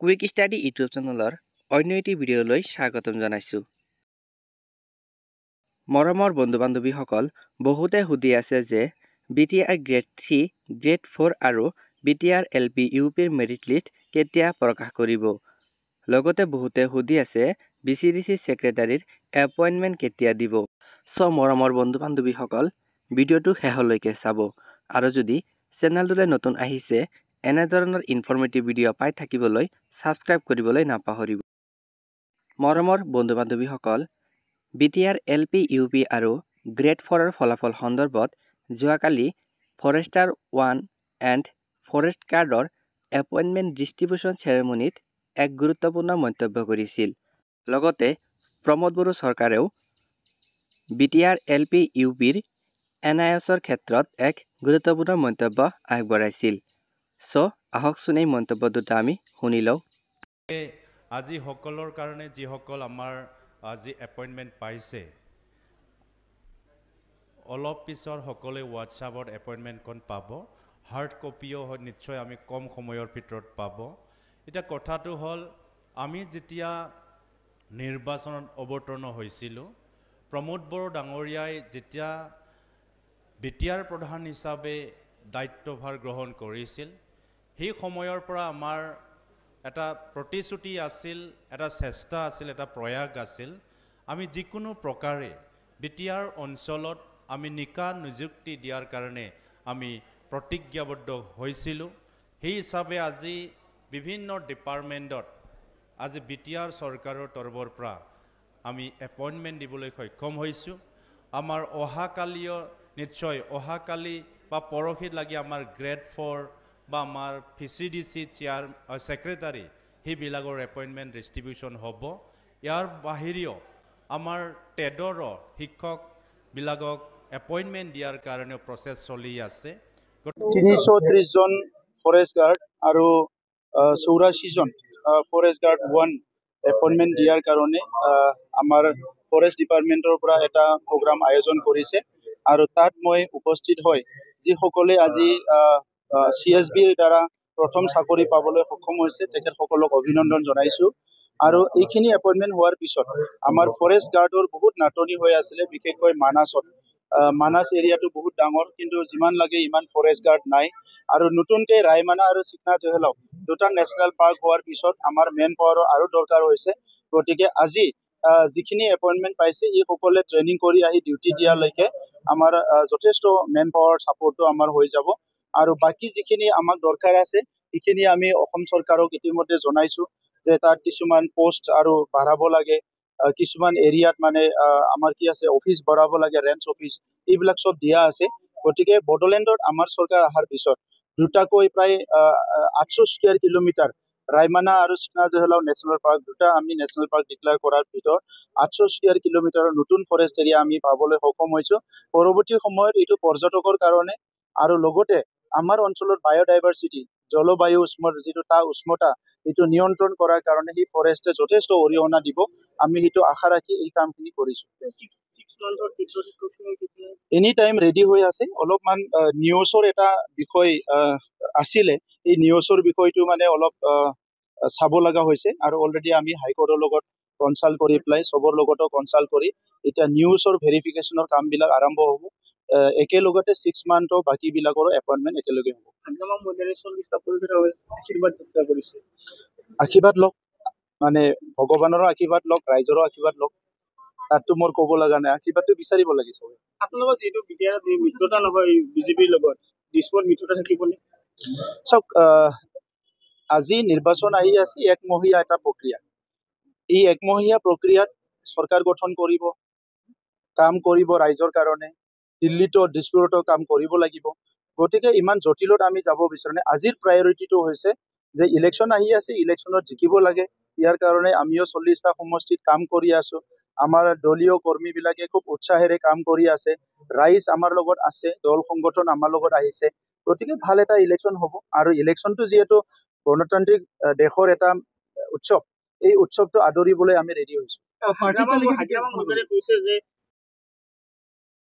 Quick study YouTube চেনেলৰ অন্য এটি ভিডিঅ'লৈ স্বাগতম জনাইছোঁ। মৰমৰ বন্ধু-বান্ধৱীসকল, বহুতে সুধি আছে যে BTR গ্ৰেড 3, গ্ৰেড 4 আৰু BTR LP UPৰ মেৰিট লিষ্ট কেতিয়া প্ৰকাশ কৰিব। লগতে বহুতে সুধি আছে BCDC ছেক্ৰেটাৰীৰ এপইণ্টমেণ্ট কেতিয়া দিব। মৰমৰ বন্ধু-বান্ধৱীসকল, ভিডিঅ'টো শেষলৈকে চাব আৰু যদি চেনেলটোলৈ নতুন আহিছে এনেধৰণৰ ইনফৰ্মেটিভ ভিডিঅ' পাই থাকিবলৈ ছাবস্ক্ৰাইব কৰিবলৈ নাপাহৰিব। মৰমৰ বন্ধু-বান্ধৱীসকল, BTR LP UP আৰু গ্ৰেড 4ৰ ফলাফল সন্দৰ্ভত যোৱাকালি ফৰেষ্টাৰ 1 এণ্ড ফৰেষ্ট গাৰ্ডৰ এপইণ্টমেণ্ট ডিষ্ট্ৰিবিউচন চেৰেমনীত এক গুৰুত্বপূৰ্ণ মন্তব্য কৰিছিল। লগতে প্ৰমোদ বড়ো চৰকাৰেও BTR LP UPৰ NISৰ ক্ষেত্ৰত এক গুৰুত্বপূৰ্ণ মন্তব্য আগবঢ়াইছিল। আহকচোন এই মন্তব্য দুটা আমি শুনি লওঁ। আজি সকলৰ কাৰণে যিসকল আমাৰ আজি এপইণ্টমেণ্ট পাইছে, অলপ পিছৰ সকলোৱে হোৱাটছআপত এপইণ্টমেণ্টখন পাব। হাৰ্ড কপিও নিশ্চয় আমি কম সময়ৰ ভিতৰত পাব। এতিয়া কথাটো হ'ল, আমি যেতিয়া নিৰ্বাচনত অৱতীৰ্ণ হৈছিলোঁ, প্ৰমোদ বড়ো ডাঙৰীয়াই যেতিয়া BTR প্ৰধান হিচাপে দায়িত্বভাৰ গ্ৰহণ কৰিছিল, সেই সময়ৰ পৰা আমাৰ এটা প্ৰতিশ্ৰুতি আছিল, এটা চেষ্টা আছিল, এটা প্ৰয়াস আছিল, আমি যিকোনো প্ৰকাৰে BTR অঞ্চলত আমি নিকা নিযুক্তি দিয়াৰ কাৰণে আমি প্ৰতিজ্ঞাবদ্ধ হৈছিলোঁ। সেই হিচাপে আজি বিভিন্ন ডিপাৰ্টমেণ্টত আজি BTR চৰকাৰৰ তৰফৰ পৰা আমি এপইণ্টমেণ্ট দিবলৈ সক্ষম হৈছোঁ। আমাৰ অহাকালিও নিশ্চয় অহাকালি বা পৰহিত লাগি আমাৰ গ্ৰেড 4 বা আমাৰ BCDC ছেক্ৰেটাৰী সেইবিলাকৰ এপইণ্টমেণ্ট ডিষ্ট্ৰিবিউচন হ'ব। ইয়াৰ বাহিৰেও আমাৰ টেডৰ শিক্ষকবিলাকক এপইণ্টমেণ্ট দিয়াৰ কাৰণেও প্ৰচেছ চলি আছে। 330 জন ফৰেষ্ট গাৰ্ড আৰু 84 জন ফৰেষ্ট গাৰ্ড 1 এপইণ্টমেণ্ট দিয়াৰ কাৰণে আমাৰ ফৰেষ্ট ডিপাৰ্টমেণ্টৰ পৰা এটা প্ৰগ্ৰাম আয়োজন কৰিছে আৰু তাত মই উপস্থিত হৈ যিসকলে আজি CSBৰ দ্বাৰা প্ৰথম চাকৰি পাবলৈ সক্ষম হৈছে তেখেতসকলক অভিনন্দন জনাইছোঁ। আৰু এইখিনি এপইণ্টমেণ্ট হোৱাৰ পিছত আমাৰ ফৰেষ্ট গাৰ্ডৰ বহুত নাটনি হৈ আছিলে, বিশেষকৈ মানাছত। মানাছ এৰিয়াটো বহুত ডাঙৰ, কিন্তু যিমান লাগে ইমান ফৰেষ্ট গাৰ্ড নাই। আৰু নতুনকৈ ৰায়মানা আৰু চিকনা জহেলাও দুটা নেশ্যনেল পাৰ্ক হোৱাৰ পিছত আমাৰ মেন পাৱাৰৰ আৰু দৰকাৰ হৈছে। গতিকে আজি যিখিনি এপইণ্টমেণ্ট পাইছে এইসকলে ট্ৰেইনিং কৰি আহি ডিউটি দিয়ালৈকে আমাৰ যথেষ্ট মেন পাৱাৰ ছাপৰ্টটো আমাৰ হৈ যাব। আৰু বাকী যিখিনি আমাক দৰকাৰ আছে সেইখিনি আমি অসম চৰকাৰক ইতিমধ্যে জনাইছোঁ যে তাত কিছুমান পোষ্ট আৰু বাঢ়াব লাগে, কিছুমান এৰিয়াত মানে আমাৰ কি আছে অফিচ বঢ়াব লাগে, ৰেঞ্জ অফিচ, এইবিলাক চব দিয়া আছে। গতিকে বড়োলেণ্ডত আমাৰ চৰকাৰ অহাৰ পিছত দুটাকৈ প্ৰায় 800 স্কুৱেৰ কিলোমিটাৰ ৰায়মানা আৰু চিকনা জহেলাও নেশ্যনেল পাৰ্ক, দুটা আমি নেশ্যনেল পাৰ্ক ডিক্লেয়াৰ কৰাৰ ভিতৰত 800 স্কুৱেৰ কিলোমিটাৰৰ নতুন ফৰেষ্ট এৰিয়া আমি পাবলৈ সক্ষম হৈছোঁ। পৰৱৰ্তী সময়ত এইটো পৰ্যটকৰ কাৰণে আৰু লগতে আমাৰ অঞ্চলত বায়'ডাইভাৰ্চিটি, জলবায়ু যিটো উষ্ণতা এইটো নিয়ন্ত্ৰণ কৰাৰ কাৰণে সেই ফৰেষ্টে যথেষ্ট অৰিহণা দিব। আমি সেইটো আশা ৰাখি এই কামখিনি কৰিছোঁ। এনি টাইম ৰেডি হৈ আছে। অলপমান নিউজৰ এটা বিষয় আছিলে, এই নিউজৰ বিষয়টো মানে অলপ চাব লগা হৈছে আৰু অলৰেডি আমি হাইকোৰ্টৰ লগত কনচাল্ট কৰি পেলাই চবৰ লগতো কনচাল্ট কৰি এতিয়া নিউজৰ ভেৰিফিকেশ্যনৰ কামবিলাক আৰম্ভ হ'ব। একেলগতে 6 মান্থৰ বাকীবিলাকৰো এপইণ্টমেণ্ট একেলগে হ'ব। আশীৰ্বাদ লওক, মানে ভগৱানৰো আশীৰ্বাদ লওক, ৰাইজৰো আশীৰ্বাদ লওক। তাততো মোৰ ক'ব লগা নাই, আশীৰ্বাদটো বিচাৰিব লাগে চবে। আপোনালোকৰ যিটো মিত্ৰতা নহয় বিজেপিৰ লগত, মিত্ৰতা থাকিবনে? চাওক, আজি নিৰ্বাচন আহি আছে, একমহীয়া এটা প্ৰক্ৰিয়া। এই একমহীয়া প্ৰক্ৰিয়াত চৰকাৰ গঠন কৰিব, কাম কৰিব ৰাইজৰ কাৰণে, দিল্লীতো দিছপুৰতো কাম কৰিব লাগিব। গতিকে ইমান জটিলত আমি যাব বিচৰা নাই। আজিৰ প্ৰায়ৰিটিটো হৈছে যে ইলেকশ্যন আহি আছে, ইলেকশ্যনত জিকিব লাগে। ইয়াৰ কাৰণে আমিও 40টা সমষ্টিত কাম কৰি আছোঁ। আমাৰ দলীয় কৰ্মীবিলাকে খুব উৎসাহেৰে কাম কৰি আছে। ৰাইজ আমাৰ লগত আছে, দল সংগঠন আমাৰ লগত আহিছে। গতিকে ভাল এটা ইলেকশ্যন হ'ব। আৰু ইলেকশ্যনটো যিহেতু গণতান্ত্ৰিক দেশৰ এটা উৎসৱ, এই উৎসৱটো আদৰিবলৈ আমি ৰেডি হৈছোঁ।